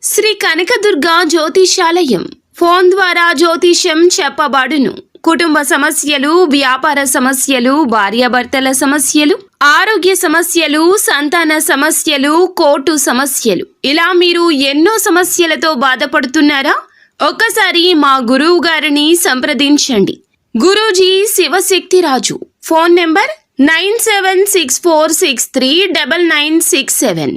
Shri Kanakadurga జ్యోతిషాలయం phone ద్వారా జ్యోతిష్యం చెప్పబడును. కుటుంబ సమస్యలు, వ్యాపార సమస్యలు, భార్యాభర్తల సమస్యలు, ఆరోగ్య సమస్యలు, సంతాన సమస్యలు, కోర్టు సమస్యలు, ఇలా మీరు ఎన్నో సమస్యలతో బాధపడుతున్నారా? ఒక్కసారి మా గురువు గారిని సంప్రదించండి. గురూజీ శివశక్తిరాజు. Phone number 9764639967.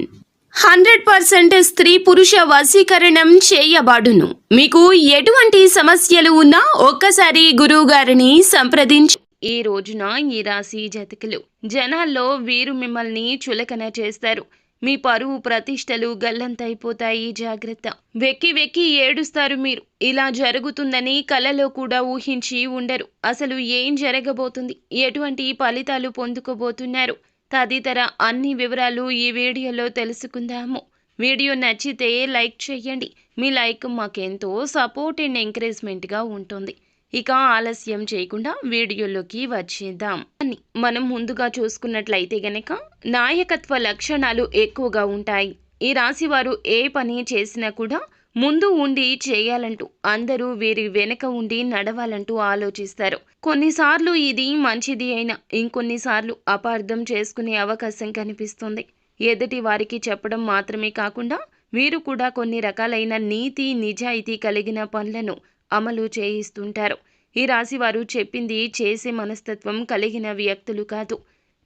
100% స్త్రీ పురుష వశీకరణం చేయబడును. మీకు ఎటువంటి సమస్యలు ఉన్నా ఒక్కసారి గురువు గారిని సంప్రదించి. ఈ రోజున ఈ రాశి జాతకులు జనాల్లో వీరు మిమ్మల్ని చులకన చేస్తారు. మీ పరువు ప్రతిష్టలు గల్లంతైపోతాయి. జాగ్రత్త. వెక్కి వెక్కి ఏడుస్తారు మీరు. ఇలా జరుగుతుందని కలలో కూడా ఊహించి ఉండరు. అసలు ఏం జరగబోతుంది, ఎటువంటి ఫలితాలు పొందుకోబోతున్నారు తదితర అన్ని వివరాలు ఈ వీడియోలో తెలుసుకుందాము. వీడియో నచ్చితే లైక్ చేయండి. మీ లైక్ మాకెంతో సపోర్ట్ అండ్ ఎంకరేజ్మెంట్గా ఉంటుంది. ఇక ఆలస్యం చేయకుండా వీడియోలోకి వచ్చేద్దాం. మనం ముందుగా చూసుకున్నట్లయితే గనక నాయకత్వ లక్షణాలు ఎక్కువగా ఉంటాయి. ఈ రాశి వారు ఏ పని చేసినా కూడా ముందు ఉండి చేయాలంటూ, అందరూ వీరి వెనక ఉండి నడవాలంటూ ఆలోచిస్తారు. కొన్నిసార్లు ఇది మంచిది అయినా ఇంకొన్నిసార్లు అపార్థం చేసుకునే అవకాశం కనిపిస్తుంది. ఎదుటి వారికి చెప్పడం మాత్రమే కాకుండా వీరు కూడా కొన్ని రకాలైన నీతి నిజాయితీ కలిగిన పనులను అమలు చేయిస్తుంటారు. ఈ రాశి వారు చెప్పింది చేసే మనస్తత్వం కలిగిన వ్యక్తులు కాదు.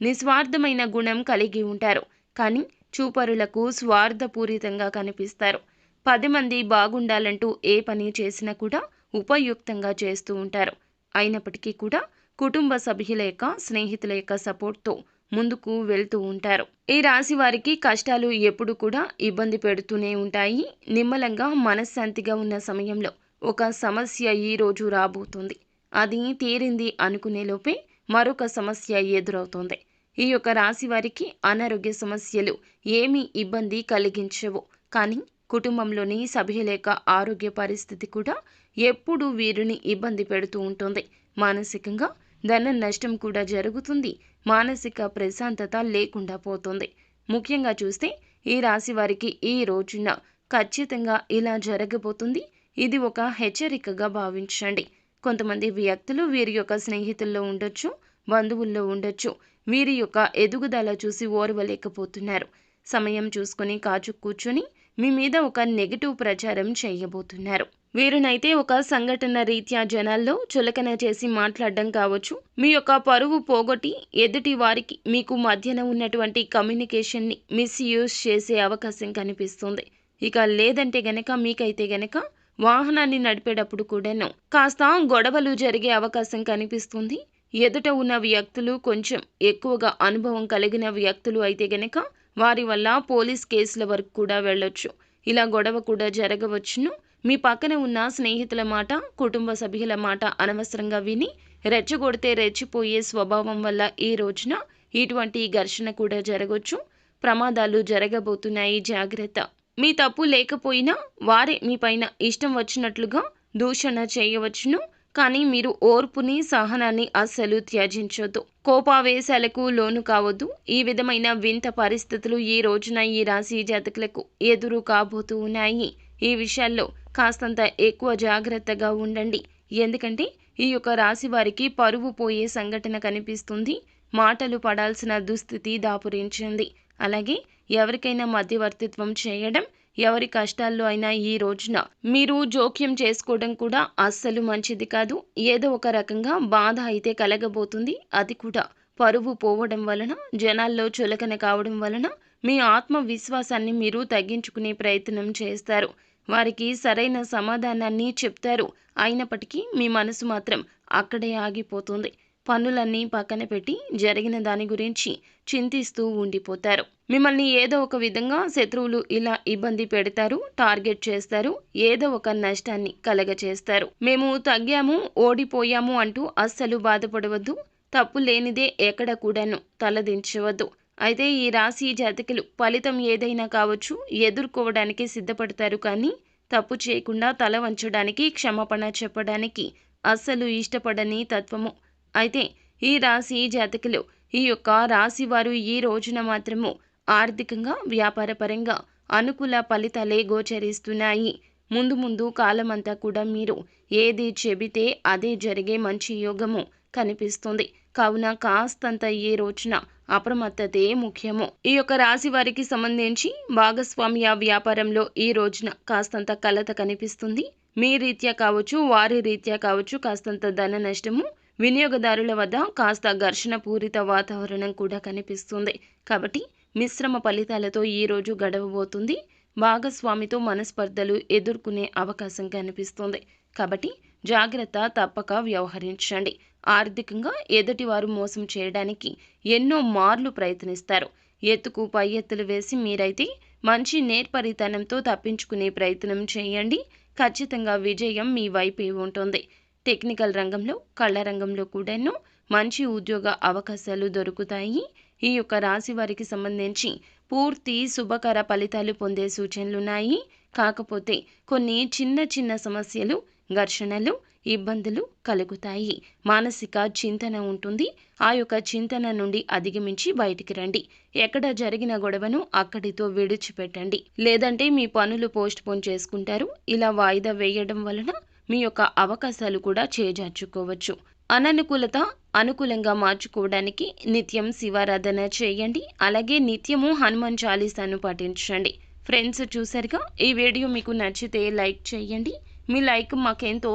నిస్వార్థమైన గుణం కలిగి ఉంటారు. కానీ చూపరులకు స్వార్థపూరితంగా కనిపిస్తారు. 10 మంది బాగుండాలంటూ ఏ పని చేసినా కూడా ఉపయుక్తంగా చేస్తూ ఉంటారు. అయినప్పటికీ కూడా కుటుంబ సభ్యుల యొక్క, స్నేహితుల యొక్క సపోర్ట్తో ముందుకు వెళ్తూ ఉంటారు. ఈ రాశి వారికి కష్టాలు ఎప్పుడు కూడా ఇబ్బంది పెడుతూనే ఉంటాయి. నిమ్మలంగా మనశ్శాంతిగా ఉన్న సమయంలో ఒక సమస్య ఈ రోజు రాబోతుంది. అది తీరింది అనుకునే లోపే మరొక సమస్య ఎదురవుతుంది. ఈ యొక్క రాశి వారికి అనారోగ్య సమస్యలు ఏమీ ఇబ్బంది కలిగించవు. కానీ కుటుంబంలోని సభ్యుల యొక్క ఆరోగ్య పరిస్థితి కూడా ఎప్పుడూ వీరిని ఇబ్బంది పెడుతూ ఉంటుంది. మానసికంగా ధన నష్టం కూడా జరుగుతుంది. మానసిక ప్రశాంతత లేకుండా పోతుంది. ముఖ్యంగా చూస్తే ఈ రాశి వారికి ఈ రోజున ఖచ్చితంగా ఇలా జరగబోతుంది. ఇది ఒక హెచ్చరికగా భావించండి. కొంతమంది వ్యక్తులు వీరి యొక్క స్నేహితుల్లో ఉండొచ్చు, బంధువుల్లో ఉండొచ్చు. వీరి యొక్క ఎదుగుదల చూసి ఓర్వలేకపోతున్నారు. సమయం చూసుకొని కాచు కూర్చొని మీ మీద ఒక నెగిటివ్ ప్రచారం చేయబోతున్నారు. వీరునైతే ఒక సంఘటన రీత్యా జనాల్లో చులకన చేసి మాట్లాడడం కావచ్చు, మీ యొక్క పరువు పోగొట్టి ఎదుటి వారికి మీకు మధ్యన ఉన్నటువంటి కమ్యూనికేషన్ని మిస్యూజ్ చేసే అవకాశం కనిపిస్తుంది. ఇక లేదంటే గనక మీకైతే గనక వాహనాన్ని నడిపేటప్పుడు కూడాను కాస్త గొడవలు జరిగే అవకాశం కనిపిస్తుంది. ఎదుట ఉన్న వ్యక్తులు కొంచెం ఎక్కువగా అనుభవం కలిగిన వ్యక్తులు అయితే గనక వారి వల్ల పోలీస్ కేసుల వరకు కూడా వెళ్ళొచ్చు. ఇలా గొడవ కూడా జరగవచ్చును. మీ పక్కన ఉన్న స్నేహితుల మాట, కుటుంబ సభ్యుల మాట అనవసరంగా విని రెచ్చగొడితే రెచ్చిపోయే స్వభావం వల్ల ఈ రోజున ఇటువంటి ఘర్షణ కూడా జరగవచ్చు. ప్రమాదాలు జరగబోతున్నాయి. జాగ్రత్త. మీ తప్పు లేకపోయినా వారే మీ పైన ఇష్టం వచ్చినట్లుగా దూషణ చేయవచ్చును. కానీ మీరు ఓర్పుని, సహనాన్ని అస్సలు త్యజించొద్దు. కోపావేశాలకు లోను కావద్దు. ఈ విధమైన వింత పరిస్థితులు ఈ రోజున ఈ రాశి జాతకులకు ఎదురు కాబోతూ ఉన్నాయి. ఈ విషయాల్లో కాస్తంత ఎక్కువ జాగ్రత్తగా ఉండండి. ఎందుకంటే ఈ యొక్క రాశి వారికి పరువు పోయే సంఘటన కనిపిస్తుంది. మాటలు పడాల్సిన దుస్థితి దాపురించింది. అలాగే ఎవరికైనా మధ్యవర్తిత్వం చేయడం, ఎవరి కష్టాల్లో అయినా ఈ రోజున మీరు జోక్యం చేసుకోవడం కూడా అస్సలు మంచిది కాదు. ఏదో ఒక రకంగా బాధ అయితే కలగబోతుంది. అది కూడా పరువు పోవడం వలన, జనాల్లో చులకన కావడం వలన మీ ఆత్మవిశ్వాసాన్ని మీరు తగ్గించుకునే ప్రయత్నం చేస్తారు. వారికి సరైన సమాధానాన్ని చెప్తారు. అయినప్పటికీ మీ మనసు మాత్రం అక్కడే ఆగిపోతుంది. పనులన్నీ పక్కన పెట్టి జరిగిన దాని గురించి చింతిస్తూ ఉండిపోతారు. మిమ్మల్ని ఏదో ఒక విధంగా శత్రువులు ఇలా ఇబ్బంది పెడతారు, టార్గెట్ చేస్తారు, ఏదో ఒక నష్టాన్ని కలగచేస్తారు. మేము తగ్గాము, ఓడిపోయాము అంటూ అస్సలు బాధపడవద్దు. తప్పు లేనిదే ఎక్కడ కూడాను తలదించవద్దు. అయితే ఈ రాశి జాతకులు ఫలితం ఏదైనా కావచ్చు ఎదుర్కోవడానికి సిద్ధపడతారు. కానీ తప్పు చేయకుండా తల వంచడానికి, క్షమాపణ చెప్పడానికి అస్సలు ఇష్టపడని తత్వము. అయితే ఈ రాశి జాతకులు, ఈ యొక్క రాశి వారు ఈ రోజున మాత్రము ఆర్థికంగా, వ్యాపారపరంగా అనుకూల ఫలితాలే గోచరిస్తున్నాయి. ముందు ముందు కాలమంతా కూడా మీరు ఏది చెబితే అదే జరిగే మంచి యోగము కనిపిస్తుంది. కావున కాస్తంత ఈ రోజున అప్రమత్తతే ముఖ్యము. ఈ యొక్క రాశి వారికి సంబంధించి భాగస్వామ్య వ్యాపారంలో ఈ రోజున కాస్తంత కలత కనిపిస్తుంది. మీ రీత్యా కావచ్చు, వారి రీత్యా కావచ్చు కాస్తంత ధన నష్టము, వినియోగదారుల వద్ద కాస్త ఘర్షణ పూరిత వాతావరణం కూడా కనిపిస్తుంది. కాబట్టి మిశ్రమ ఫలితాలతో ఈ రోజు గడవబోతుంది. భాగస్వామితో మనస్పర్ధలు ఎదుర్కొనే అవకాశం కనిపిస్తుంది. కాబట్టి జాగ్రత్త తప్పక వ్యవహరించండి. ఆర్థికంగా ఎదుటివారు మోసం చేయడానికి ఎన్నో మార్లు ప్రయత్నిస్తారు. ఎత్తుకు పై ఎత్తులు వేసి మీరైతే మంచి నేర్పరితనంతో తప్పించుకునే ప్రయత్నం చేయండి. ఖచ్చితంగా విజయం మీ వైపే ఉంటుంది. టెక్నికల్ రంగంలో, కళ రంగంలో కూడాను మంచి ఉద్యోగ అవకాశాలు దొరుకుతాయి. ఈ యొక్క రాశి వారికి సంబంధించి పూర్తి శుభకర ఫలితాలు పొందే సూచనలున్నాయి. కాకపోతే కొన్ని చిన్న చిన్న సమస్యలు, ఘర్షణలు, ఇబ్బందులు కలుగుతాయి. మానసిక చింతన ఉంటుంది. ఆ యొక్క చింతన నుండి అధిగమించి బయటికి రండి. ఎక్కడ జరిగిన గొడవను అక్కడితో విడిచిపెట్టండి. లేదంటే మీ పనులు పోస్ట్పోన్ చేసుకుంటారు. ఇలా వాయిదా వేయడం వలన మీ యొక్క అవకాశాలు కూడా చేజార్చుకోవచ్చు. అననుకూలత అనుకూలంగా మార్చుకోవడానికి నిత్యం శివారాధన చేయండి. అలాగే నిత్యము హనుమాన్ చాలీసాను పఠించండి. ఫ్రెండ్స్, చూసారుగా, ఈ వీడియో మీకు నచ్చితే లైక్ చేయండి. మీ లైక్ మాకెంతో